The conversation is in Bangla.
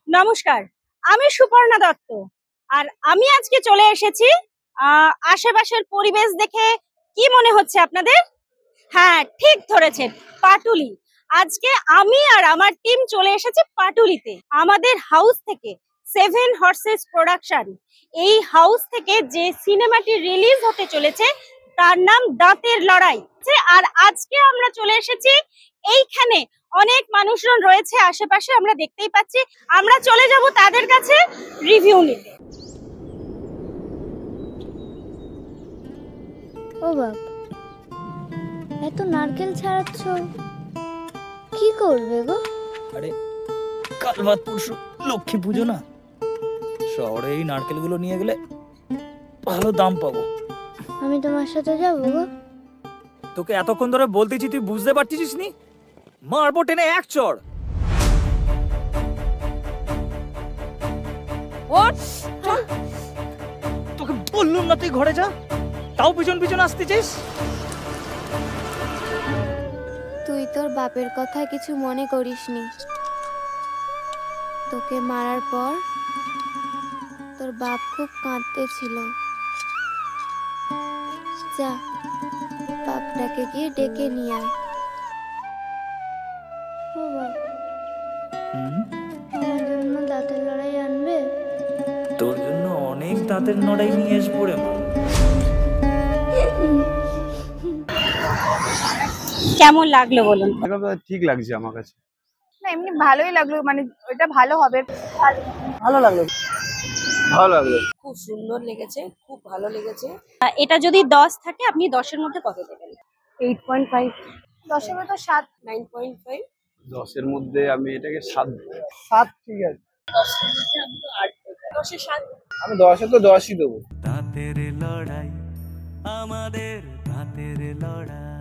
নমস্কার, আমি সুপর্ণা দত্ত। আর আমি আজকে চলে এসেছি আশেপাশের পরিবেশ দেখে কি মনে হচ্ছে আপনাদের? হ্যাঁ, ঠিক ধরেছেন, পাটুলি। আজকে আমি আর আমার টিম চলে এসেছি পাটুলিতে। আমাদের হাউস থেকে 7 হর্সেস প্রোডাকশন, এই হাউস থেকে যে সিনেমাটি রিলিজ হতে চলেছে তার নাম দাঁতের লড়াই। আর আজকে আমরা চলে এসেছি এইখানে, অনেক মানুষজন রয়েছে আশেপাশে, আমরা দেখতেই পাচ্ছি। আমরা চলে যাব তাদের কাছে রিভিউ নিতে। ও বাপ, এত নারকেল ছাড়াচ্ছ, কি করবে গো? আরে কাল বাদ পরশু লক্ষ্মী পুজো না, শহরে এই নারকেলগুলো নিয়ে গেলে ভালো দাম পাবো। আমি তোমার সাথে যাবো গো। তোকে এতক্ষণ ধরে বলতেছি, তুই বুঝতে পারছিস নি? মারবো টেনে এক চড়। তোকে বললুম না তুই ঘরে যা, তাও পিছন পিছন আসতেছিস। তুই তোর বাপের কথা কিছু মনে করিসনি। তোকে মারার পর তোর বাপ খুব কাঁদতেছিল। যা, বাপটাকে গিয়ে ডেকে নিয়ে আয়। ও বাপ, আমার জন্য দাঁতের লড়াই আনবে? তোর জন্য অনেক দাঁতের লড়াই নিয়ে আসবো রে মা। কেমন লাগলো বলুন? ঠিক লাগছে আমার কাছে। না, এমনি ভালোই লাগলো, মানে এটা ভালো হবে। ভালো লাগলো, ভালো লাগলো। খুব সুন্দর লেগেছে, খুব ভালো লেগেছে। এটা যদি 10 থাকে আপনি 10-এর মধ্যে কত দেবেন? 8.5। 10-এর মধ্যে 7। 9.5। 10-এর মধ্যে আমি এটাকে 7 দেবো। 7 ঠিক আছে। 10-এর মধ্যে আমি তো 8 দেবো। 10-এ 7। আমি 10-এ তো 10ই দেবো। দাঁতের লড়াই, আমাদের দাঁতের লড়াই।